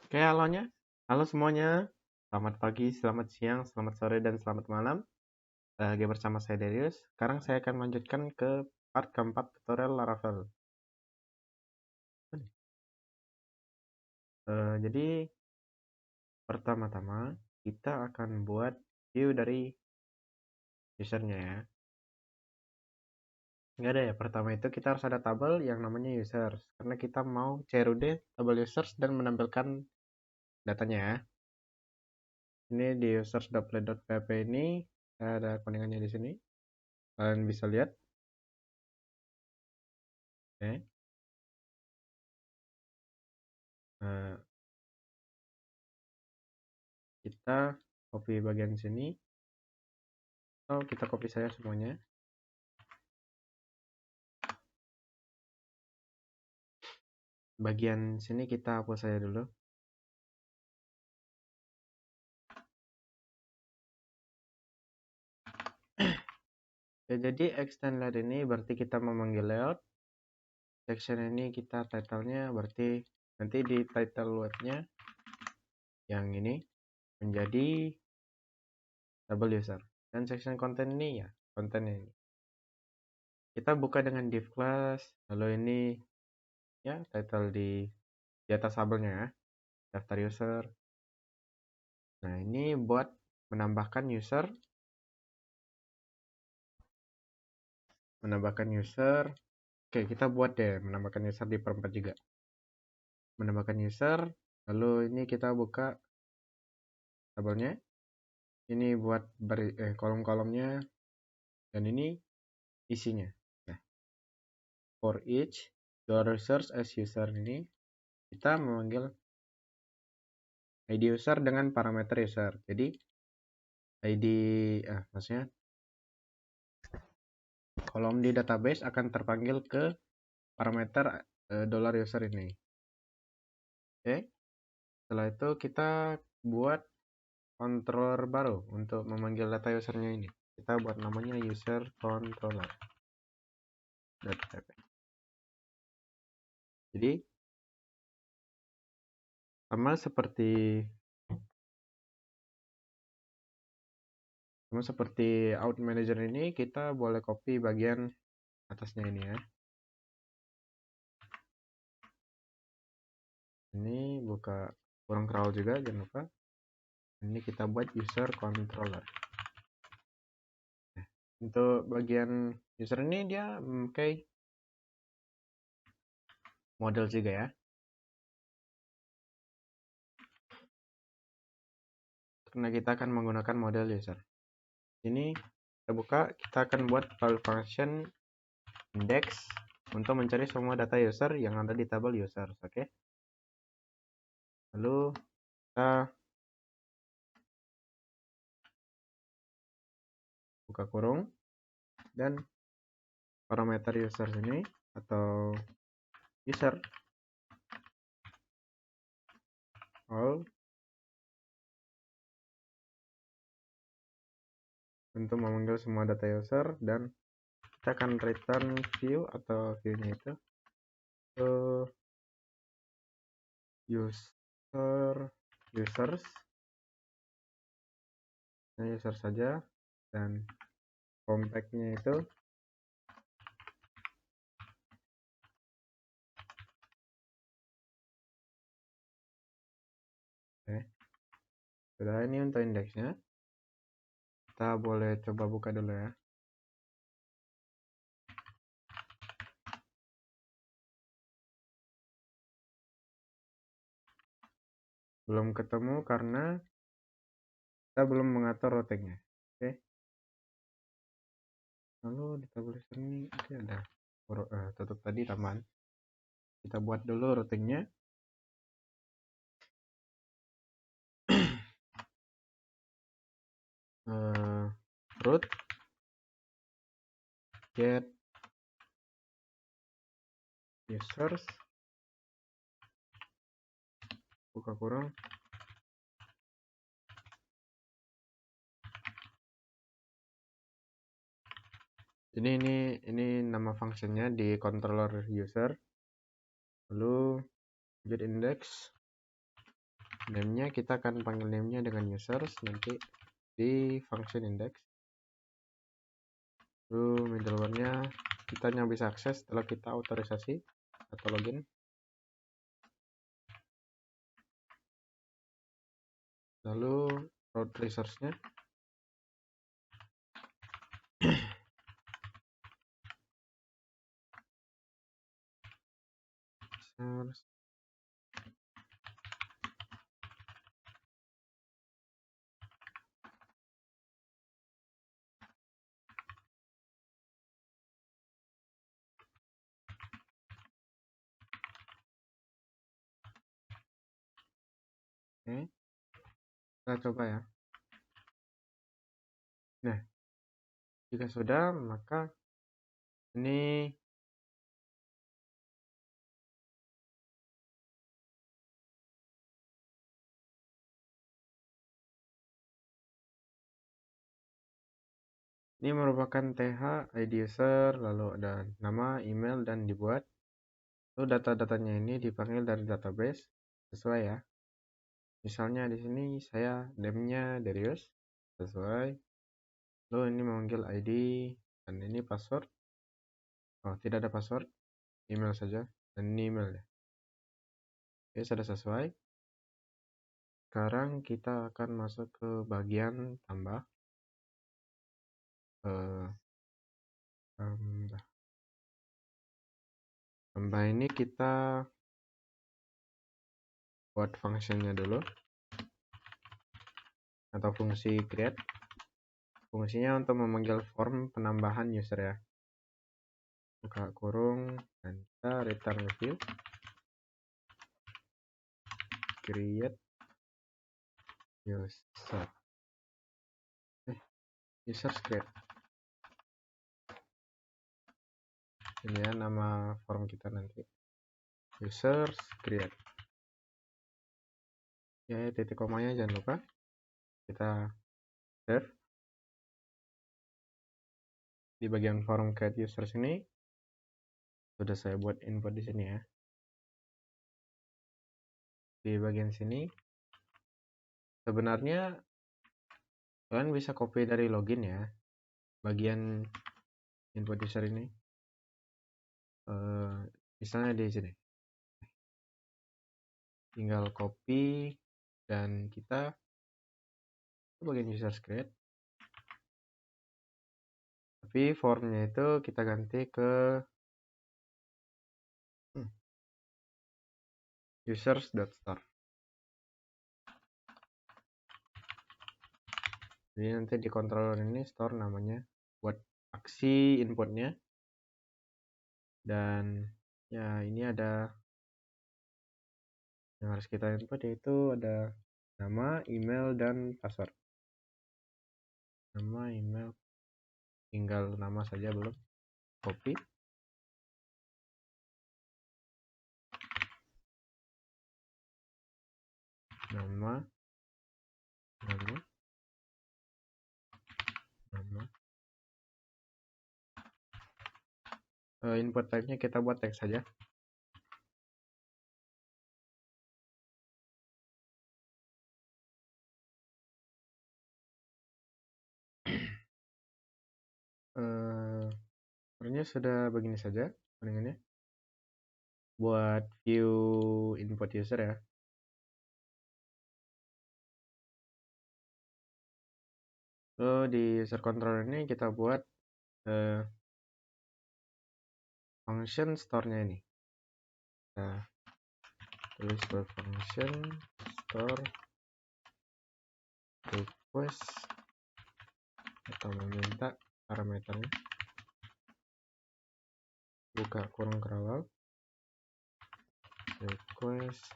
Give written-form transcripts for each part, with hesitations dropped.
Oke, halo semuanya. Selamat pagi, selamat siang, selamat sore, dan selamat malam. Lagi bersama saya Darius. Sekarang saya akan melanjutkan ke part keempat tutorial Laravel. Jadi pertama-tama kita akan buat view dari usernya ya. Nggak ada ya. Pertama itu kita harus ada tabel yang namanya users, karena kita mau CRUD tabel users dan menampilkan datanya ya. Ini di users.play.php ini ada codingannya di sini. Kalian bisa lihat. Oke. Nah, kita copy bagian sini atau kita copy saja semuanya. Bagian sini kita hapus saja dulu. Ya, jadi extend layout ini berarti kita memanggil layout. Section ini kita title-nya berarti nanti di title webnya yang ini menjadi double user, dan section content ini ya konten ini kita buka dengan div class, lalu ini ya title di atas tabelnya ya, daftar user. Nah, ini buat menambahkan user Oke, kita buat deh menambahkan user di per 4 juga. Menambahkan user, lalu ini kita buka tabelnya. Ini buat kolom-kolomnya, dan ini isinya. Nah, for each users as user ini kita memanggil ID user dengan parameter user. Jadi ID maksudnya kolom di database akan terpanggil ke parameter $user ini. Oke. Setelah itu kita buat controller baru untuk memanggil data usernya ini. Kita buat namanya user controller. Jadi sama seperti out manager ini, kita boleh copy bagian atasnya ini ya. Ini buka kurang crawl juga, jangan lupa. Ini kita buat user controller. Nah, untuk bagian user ini dia memakai model juga ya. Karena kita akan menggunakan model user. Ini kita buka, kita akan buat file function index untuk mencari semua data user yang ada di tabel user. Oke. Lalu kita buka kurung, dan parameter user ini atau user all untuk memanggil semua data user, dan kita akan return view atau view-nya itu ke users saja, dan compact-nya itu sudah. Ini untuk indeksnya. Kita boleh coba buka dulu ya. Belum ketemu karena kita belum mengatur routingnya. Oke. Lalu di tabel ini ada tutup tadi tambahan. Kita buat dulu routingnya. Root get users buka kurung jadi ini nama fungsinya di controller user. Lalu get index name-nya kita akan panggil name-nya dengan users nanti di function index. Lalu middleware-nya kita yang bisa akses setelah kita otorisasi atau login. Lalu root resource-nya source. Oke, kita coba ya. Nah, jika sudah, maka ini merupakan TH, ID user, lalu ada nama, email, dan dibuat. Lalu data-datanya ini dipanggil dari database sesuai ya. Misalnya di sini saya name-nya Darius sesuai. Lalu ini memanggil ID dan ini password. Oh, tidak ada password. Email saja dan ini email ya. Oke, sudah sesuai. Sekarang kita akan masuk ke bagian tambah. Tambah ini kita buat fungsinya dulu atau fungsi create. Fungsinya untuk memanggil form penambahan user ya. Buka kurung dan kita return view create user. Users create. Ini ya nama form kita nanti. Users create. Ya, titik komanya jangan lupa. Kita save. Di bagian form create users ini sudah saya buat input di sini ya. Di bagian sini sebenarnya kalian bisa copy dari login ya. Bagian input user ini. Misalnya di sini. Tinggal copy dan kita bagian user create. Tapi formnya itu kita ganti ke users.store. Jadi nanti di controller ini store namanya buat aksi inputnya. Dan ya ini ada yang harus kita input yaitu ada nama, email, dan password. Nama, email, tinggal nama saja belum. Copy. Nama. Input type-nya kita buat teks saja. Sebenarnya sudah begini saja codingannya. Buat view input user ya. Lalu di user controller ini kita buat function store-nya ini. Nah, tulis buat function store request atau meminta parameternya. Buka kurung kerawal request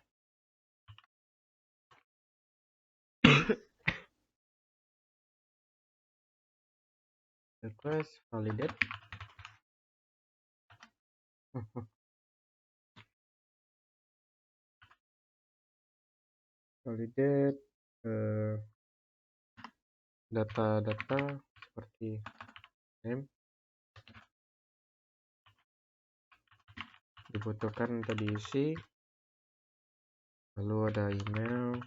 validate validate data-data seperti name dibutuhkan untuk diisi, lalu ada email,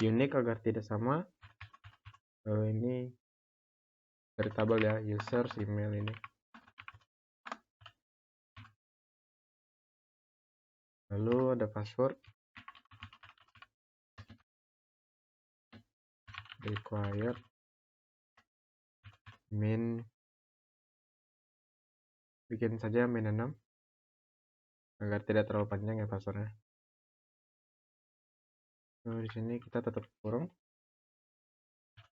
unik agar tidak sama. Ini dari tabel ya, user email ini. Lalu ada password, required min, bikin saja min 6 agar tidak terlalu panjang ya passwordnya. Di sini kita tutup kurung,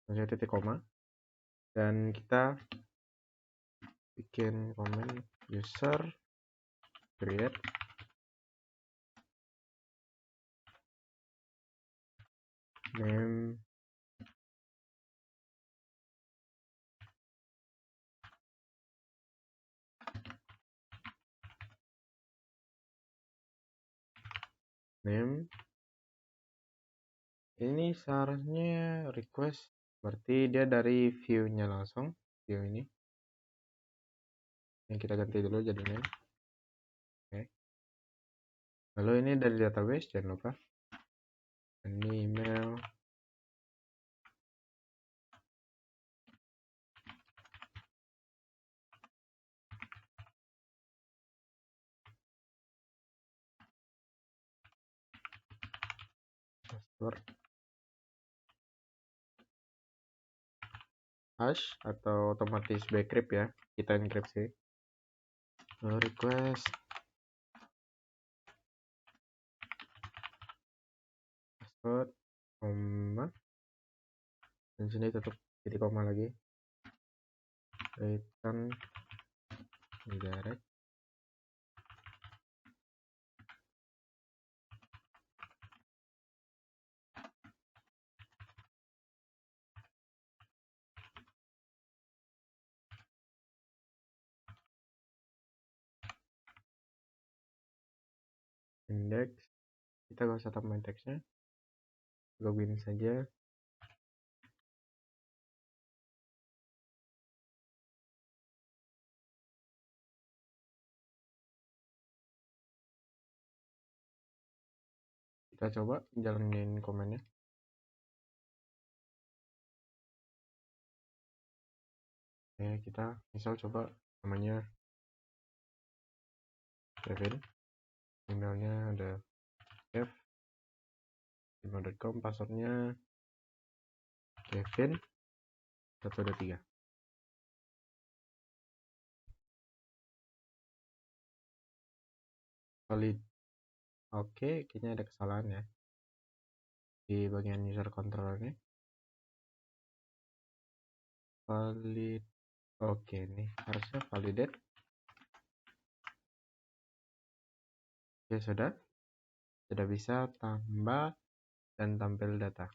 masuk titik koma, dan kita bikin komen user create name ini seharusnya request, berarti dia dari view-nya langsung, view ini yang kita ganti dulu jadi name. Oke. Lalu ini dari database, jangan lupa ini email, password, hash atau otomatis backup ya, kita enkripsi. Lalu request password, koma, dan sini tutup titik koma lagi, return redirect, index, kita gak usah tambahin teksnya, login saja. Kita coba jalanin komennya. Oke, kita misal coba namanya Kevin, emailnya ada kev@gmail.com, passwordnya Kevin 123. Valid. Oke, kayaknya ada kesalahan ya di bagian user control ini. Valid. Oke, nih harusnya validate. Oke, sudah bisa tambah dan tampil data.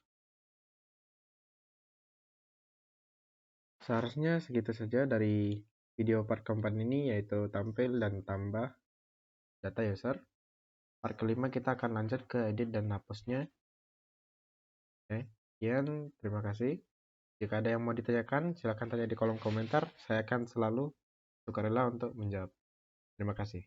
Seharusnya segitu saja dari video part keempat ini, yaitu tampil dan tambah data user. Part kelima kita akan lanjut ke edit dan hapusnya. Oke, sekian, terima kasih. Jika ada yang mau ditanyakan, silahkan tanya di kolom komentar. Saya akan selalu sukarela untuk menjawab. Terima kasih.